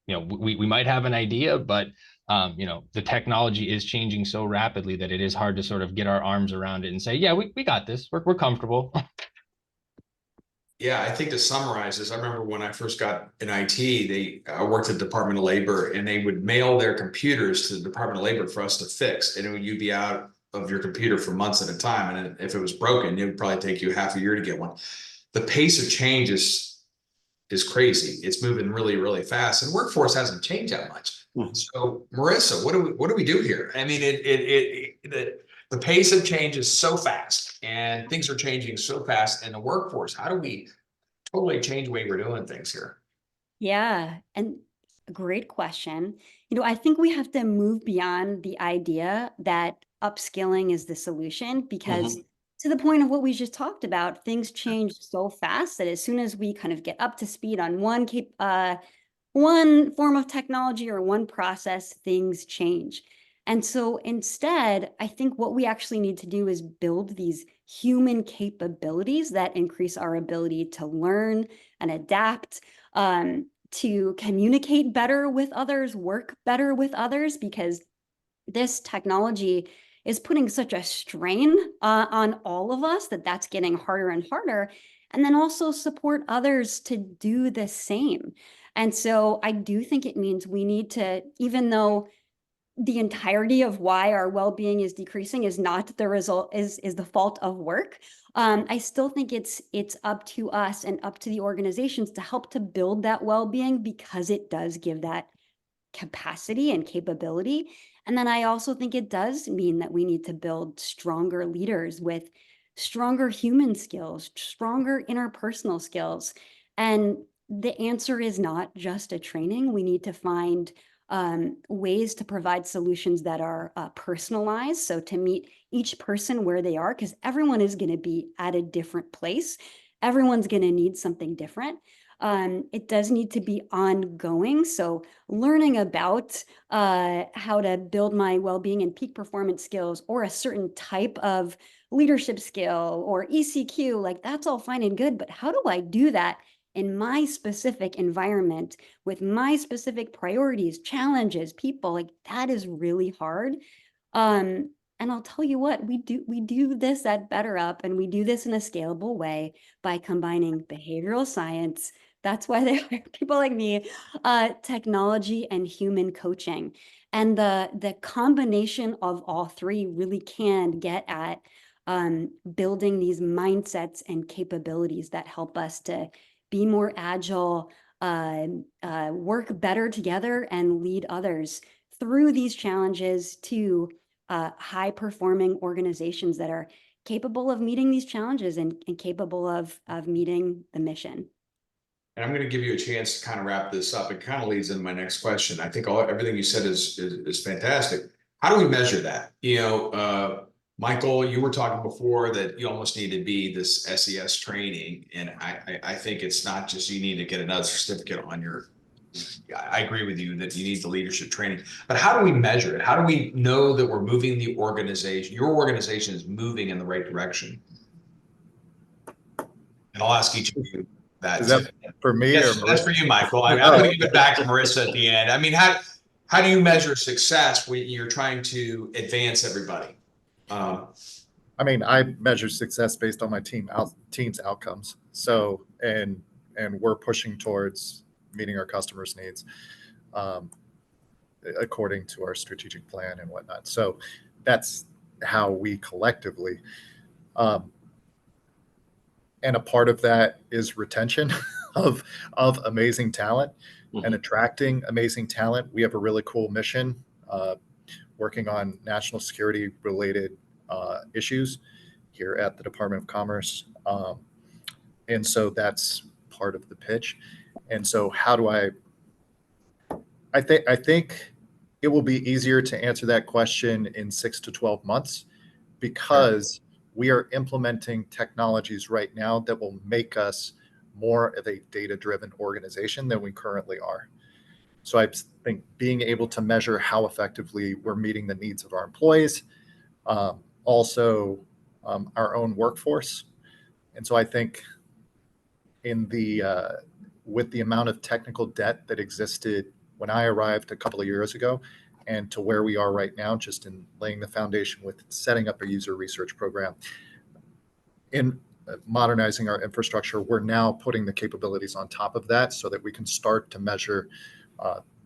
we might have an idea, but the technology is changing so rapidly that it is hard to sort of get our arms around it and say, yeah, we got this. We're comfortable. Yeah, I think to summarize this, I remember when I first got in IT, I worked at the Department of Labor, and they would mail their computers to the Department of Labor for us to fix. And you'd be out of your computer for months at a time. And if it was broken, it would probably take you half a year to get one. The pace of change is crazy. It's moving really, really fast, and workforce hasn't changed that much. Mm-hmm. So, Marissa, what do we do here? I mean, the pace of change is so fast, and things are changing so fast in the workforce. How do we totally change the way we're doing things here? Yeah, and a great question. I think we have to move beyond the idea that upskilling is the solution, because to the point of what we just talked about, things change so fast that as soon as we kind of get up to speed on one one form of technology or one process, things change. And so instead, I think what we actually need to do is build these human capabilities that increase our ability to learn and adapt, to communicate better with others, work better with others, because this technology is putting such a strain on all of us that that's getting harder and harder. And then also support others to do the same. And so I do think it means we need to, even though the entirety of why our well-being is decreasing is not the result, is the fault of work. I still think it's up to us and up to the organizations to help to build that well-being, because it does give that capacity and capability. And then I also think it does mean that we need to build stronger leaders with stronger human skills, stronger interpersonal skills. And the answer is not just a training. We need to find ways to provide solutions that are personalized. So to meet each person where they are, because everyone is going to be at a different place. Everyone's going to need something different. It does need to be ongoing. So learning about how to build my well-being and peak performance skills, or a certain type of leadership skill or ECQ, like that's all fine and good, but how do I do that in my specific environment with my specific priorities, challenges, people? Like that is really hard. And I'll tell you what, we do this at BetterUp, and we do this in a scalable way by combining behavioral science. That's why they hire people like me, technology and human coaching. And the combination of all three really can get at building these mindsets and capabilities that help us to be more agile, work better together, and lead others through these challenges to high-performing organizations that are capable of meeting these challenges and capable of meeting the mission. And I'm going to give you a chance to kind of wrap this up. It kind of leads into my next question. I think everything you said is fantastic. How do we measure that? Michael, you were talking before that you almost need to be this SES training, and I think it's not just you need to get another certificate on your. I agree with you that you need the leadership training, but how do we measure it? How do we know that we're moving the organization? Your organization is moving in the right direction. And I'll ask each of you that. Is that for me? Yes, or that's for you, Michael. I'm going to give it back to Marissa at the end. I mean, how do you measure success when you're trying to advance everybody? I mean, I measure success based on my team's outcomes. So, and we're pushing towards meeting our customers' needs according to our strategic plan and whatnot. So that's how we collectively. And a part of that is retention of amazing talent and attracting amazing talent. We have a really cool mission working on national security related issues here at the Department of Commerce. And so that's part of the pitch. And so how do I think it will be easier to answer that question in 6 to 12 months, because we are implementing technologies right now that will make us more of a data-driven organization than we currently are. So I think being able to measure how effectively we're meeting the needs of our employees, also our own workforce. And so I think with the amount of technical debt that existed when I arrived a couple of years ago, and to where we are right now, just in laying the foundation with setting up a user research program, in modernizing our infrastructure, we're now putting the capabilities on top of that so that we can start to measure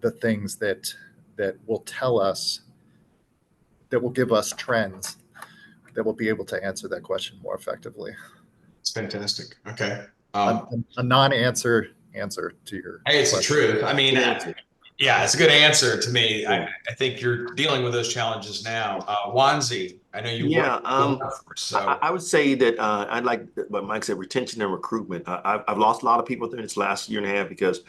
the things that will tell us, that will give us trends, that will be able to answer that question more effectively. It's fantastic. Okay. A non-answer answer to your Hey, it's question. the truth. I mean, yeah, it's a good answer to me. I think you're dealing with those challenges now. Wanzi, I know you work so I would say that I'd like what Mike said, retention and recruitment. I've lost a lot of people in this last year and a half because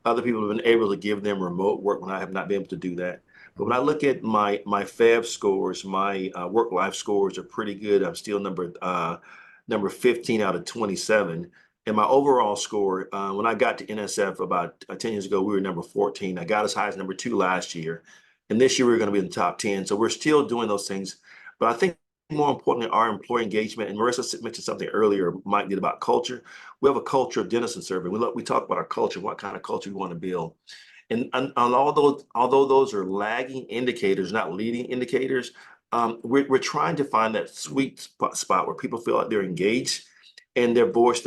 other people have been able to give them remote work when I have not been able to do that. But when I look at my FAB scores, my work life scores are pretty good. I'm still number 15 out of 27. And my overall score, when I got to NSF about 10 years ago, we were number 14. I got as high as number 2 last year. And this year we're going to be in the top 10. So we're still doing those things. But I think more importantly, our employee engagement, and Marissa mentioned something earlier, Mike did about culture. We have a culture of denizen survey. We talk about our culture, what kind of culture we want to build. And although those are lagging indicators, not leading indicators, we're trying to find that sweet spot where people feel like they're engaged and their voice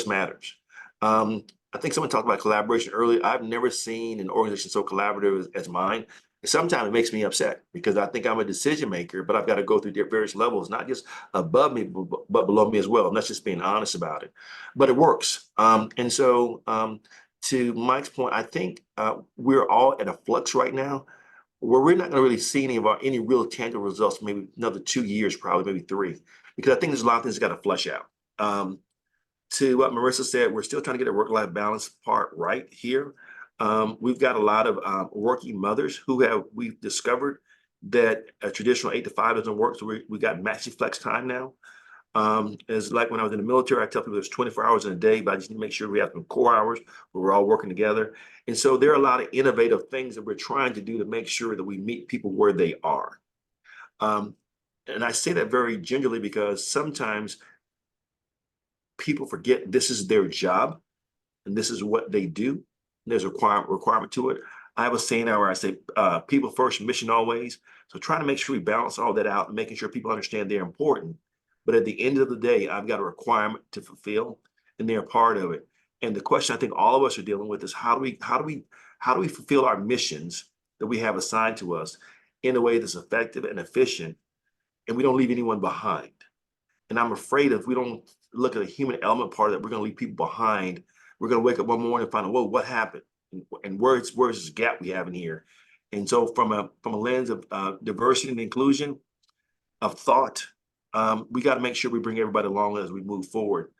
matters. I think someone talked about collaboration earlier. I've never seen an organization so collaborative as mine. Sometimes it makes me upset because I think I'm a decision maker, but I've got to go through various levels, not just above me, but below me as well. I'm not just being honest about it, but it works. And so to Mike's point, I think we're all at a flux right now where we're not going to really see any real tangible results, maybe another 2 years, probably maybe 3, because I think there's a lot of things that got to flush out. To what Marissa said, we're still trying to get a work-life balance part right here. We've got a lot of working mothers we've discovered that a traditional 8 to 5 doesn't work. So we got maxi flex time now. It's like when I was in the military, I tell people there's 24 hours in a day, but I just need to make sure we have some core hours where we're all working together. And so there are a lot of innovative things that we're trying to do to make sure that we meet people where they are. And I say that very gingerly because sometimes people forget this is their job and this is what they do. There's a requirement to it. I have a saying now where I say, people first, mission always. So trying to make sure we balance all that out and making sure people understand they're important. But at the end of the day, I've got a requirement to fulfill and they're a part of it. And the question I think all of us are dealing with is how do we fulfill our missions that we have assigned to us in a way that's effective and efficient, and we don't leave anyone behind. And I'm afraid if we don't look at the human element part of that, we're going to leave people behind. We're going to wake up one morning and find out, whoa, what happened? And where's this gap we have in here? And so from a lens of diversity and inclusion, of thought, we got to make sure we bring everybody along as we move forward.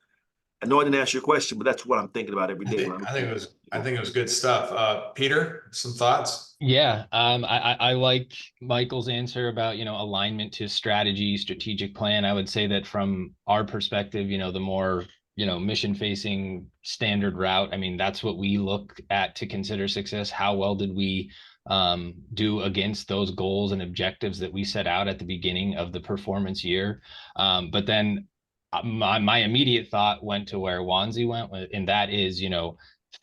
I know I didn't answer your question, but that's what I'm thinking about every day. I think it was good stuff. Peter, some thoughts? Yeah, I like Michael's answer about, alignment to strategy, strategic plan. I would say that from our perspective, the more, mission facing standard route, I mean, that's what we look at to consider success. How well did we do against those goals and objectives that we set out at the beginning of the performance year? But then my immediate thought went to where Wanzi went, and that is,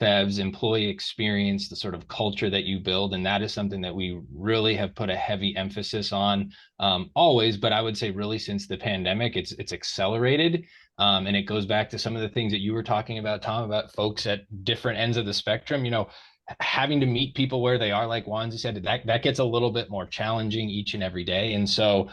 FEV's employee experience, the sort of culture that you build. And that is something that we really have put a heavy emphasis on always, but I would say really since the pandemic, it's accelerated. And it goes back to some of the things that you were talking about, Tom, about folks at different ends of the spectrum, having to meet people where they are, like Wanzi said, that gets a little bit more challenging each and every day. And so,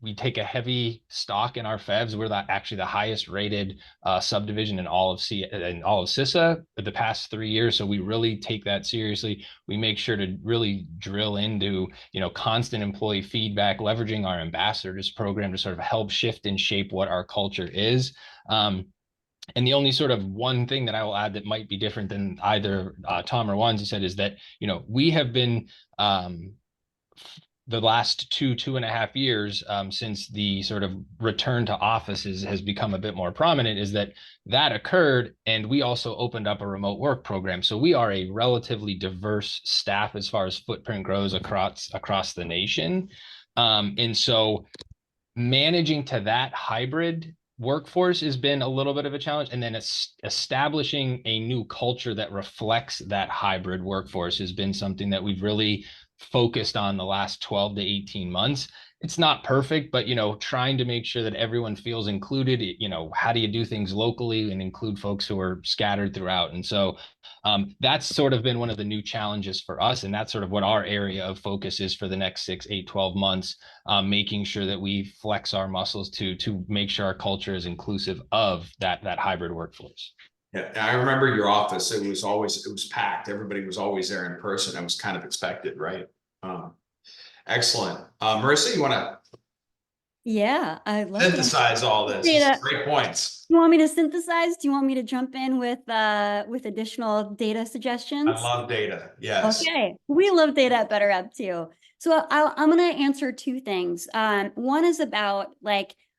we take a heavy stock in our FEVs. We're actually the highest rated subdivision in all of CISA the past 3 years. So we really take that seriously. We make sure to really drill into, constant employee feedback, leveraging our ambassadors program to sort of help shift and shape what our culture is. And the only sort of one thing that I will add that might be different than either Tom or Wanzi said is that, we have been the last 2.5 years since the sort of return to offices has become a bit more prominent, is that occurred, and we also opened up a remote work program. So we are a relatively diverse staff as far as footprint grows across the nation. And so managing to that hybrid workforce has been a little bit of a challenge, and then establishing a new culture that reflects that hybrid workforce has been something that we've really focused on the last 12 to 18 months. It's not perfect, but trying to make sure that everyone feels included. How do you do things locally and include folks who are scattered throughout? And so that's sort of been one of the new challenges for us, and that's sort of what our area of focus is for the next 6, 8, 12 months, making sure that we flex our muscles to make sure our culture is inclusive of that hybrid workforce. Yeah, I remember your office. It was packed. Everybody was always there in person. It was kind of expected, right? Excellent. Marissa, you want to Yeah, I love synthesize all this? Great points. You want me to synthesize? Do you want me to jump in with additional data suggestions? I love data. Yes. Okay, we love data at BetterUp too. So I'm going to answer 2 things. One is about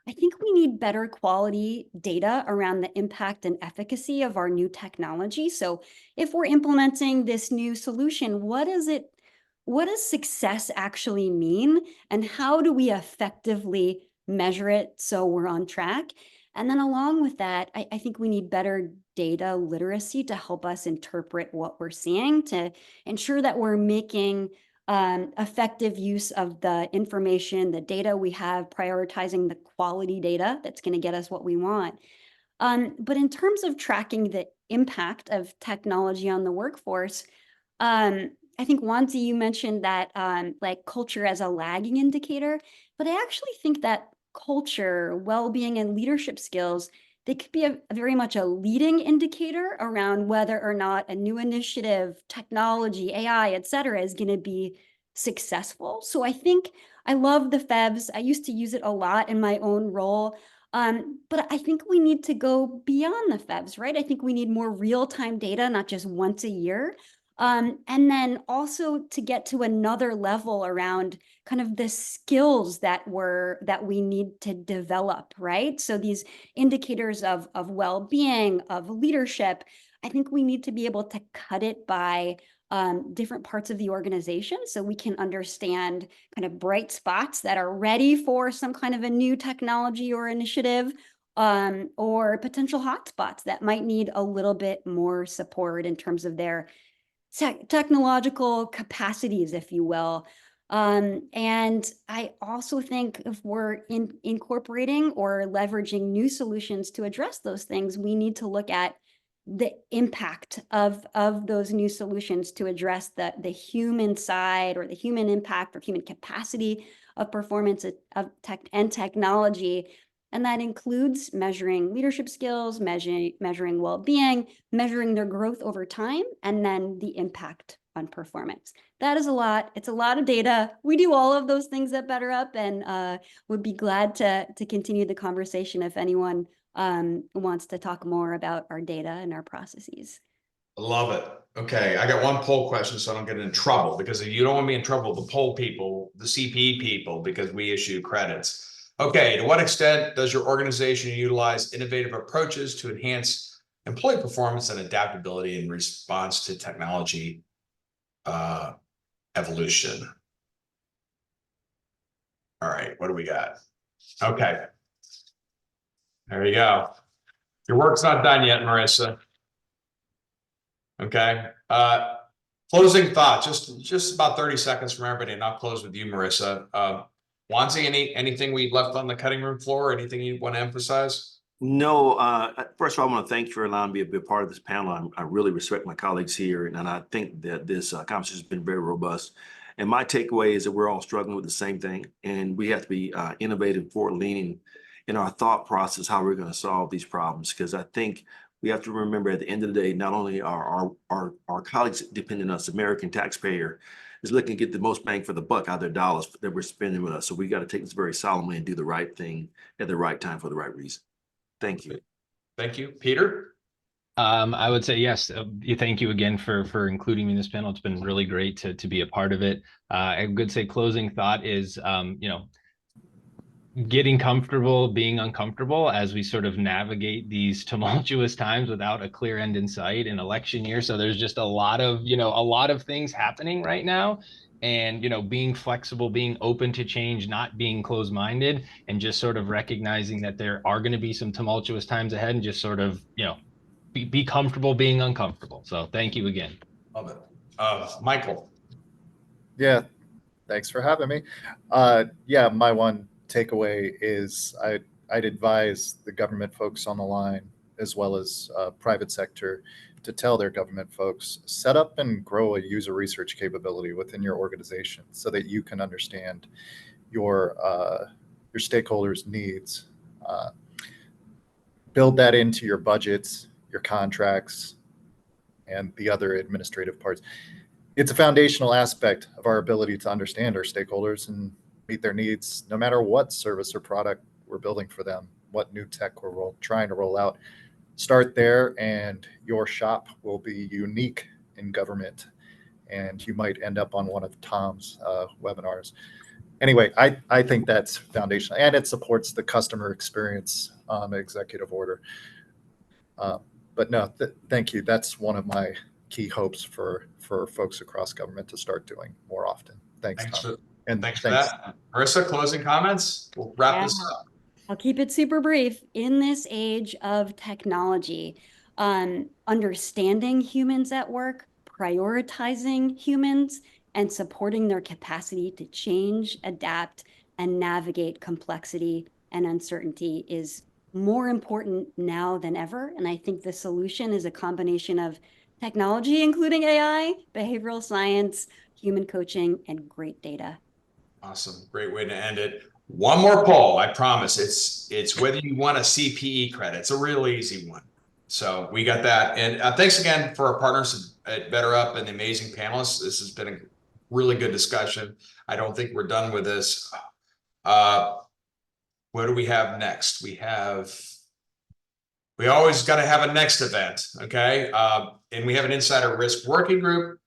I think we need better quality data around the impact and efficacy of our new technology. So if we're implementing this new solution, what does success actually mean? And how do we effectively measure it so we're on track? And then along with that, I think we need better data literacy to help us interpret what we're seeing, to ensure that we're making effective use of the information, the data we have, prioritizing the quality data that's going to get us what we want. But in terms of tracking the impact of technology on the workforce, I think Wanzi, you mentioned that like culture as a lagging indicator, but I actually think that culture, well-being, and leadership skills, they could be very much a leading indicator around whether or not a new initiative, technology, AI, et cetera, is going to be successful. So I think I love the FEVs. I used to use it a lot in my own role. But I think we need to go beyond the FEVs, right? I think we need more real-time data, not just once a year. And then also to get to another level around kind of the skills that we need to develop, right? So these indicators of well-being, of leadership, I think we need to be able to cut it by different parts of the organization so we can understand kind of bright spots that are ready for some kind of a new technology or initiative, or potential hotspots that might need a little bit more support in terms of their technological capacities, if you will. And I also think if we're incorporating or leveraging new solutions to address those things, we need to look at the impact of those new solutions to address the human side, or the human impact or human capacity of performance of tech and technology. And that includes measuring leadership skills, measuring well-being, measuring their growth over time, and then the impact on performance. That is a lot. It's a lot of data. We do all of those things at BetterUp, and would be glad to continue the conversation if anyone wants to talk more about our data and our processes. Love it. Okay, I got one poll question so I don't get in trouble, because you don't want me in trouble with the poll people, the CPE people, because we issue credits. Okay, to what extent does your organization utilize innovative approaches to enhance employee performance and adaptability in response to technology evolution? All right, what do we got? Okay, there you go. Your work's not done yet, Marissa. Okay. Closing thought, just about 30 seconds from everybody, and I'll close with you, Marissa. Wanzi, anything we left on the cutting room floor? Anything you want to emphasize? No, first of all, I want to thank you for allowing me to be a part of this panel. I really respect my colleagues here, and I think that this conversation has been very robust. And my takeaway is that we're all struggling with the same thing, and we have to be innovative, forward-leaning in our thought process, how we're going to solve these problems. Because I think we have to remember at the end of the day, not only are our colleagues dependent on us, American taxpayer is looking to get the most bang for the buck out of their dollars that we're spending with us. So we got to take this very solemnly and do the right thing at the right time for the right reason. Thank you. Thank you. Peter? I would say yes. Thank you again for including me in this panel. It's been really great to be a part of it. I would say closing thought is, getting comfortable being uncomfortable as we sort of navigate these tumultuous times without a clear end in sight in election year. So there's just a lot of things happening right now, and being flexible, being open to change, not being closed-minded, and just sort of recognizing that there are going to be some tumultuous times ahead, and just sort of be comfortable being uncomfortable. So thank you again. Love it. Michael? Yeah, thanks for having me. Yeah, my one takeaway is I'd advise the government folks on the line, as well as private sector, to tell their government folks, set up and grow a user research capability within your organization so that you can understand your stakeholders' needs. Build that into your budgets, your contracts, and the other administrative parts. It's a foundational aspect of our ability to understand our stakeholders and meet their needs, no matter what service or product we're building for them, what new tech we're trying to roll out. Start there, and your shop will be unique in government, and you might end up on one of Tom's webinars. anyway, I think that's foundational, and it supports the customer experience executive order. But no, thank you. That's one of my key hopes for folks across government to start doing more often. Thanks, Thanks Tom. for, And thanks for that. Marissa, closing comments? We'll wrap this up. I'll keep it super brief. In this age of technology, understanding humans at work, prioritizing humans, and supporting their capacity to change, adapt, and navigate complexity and uncertainty is more important now than ever. And I think the solution is a combination of technology, including AI, behavioral science, human coaching, and great data. Awesome. Great way to end it. One more poll. I promise. It's whether you want a CPE credit. It's a real easy one. So we got that. And thanks again for our partners at Better Up and the amazing panelists. This has been a really good discussion. I don't think we're done with this. What do we have next? We always got to have a next event. Okay. And we have an insider risk working group.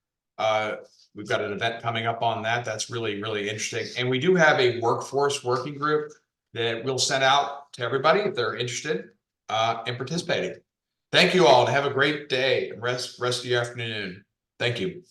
We've got an event coming up on that. That's really, really interesting. And we do have a workforce working group that we'll send out to everybody if they're interested in participating. Thank you all and have a great day and rest of your afternoon. Thank you.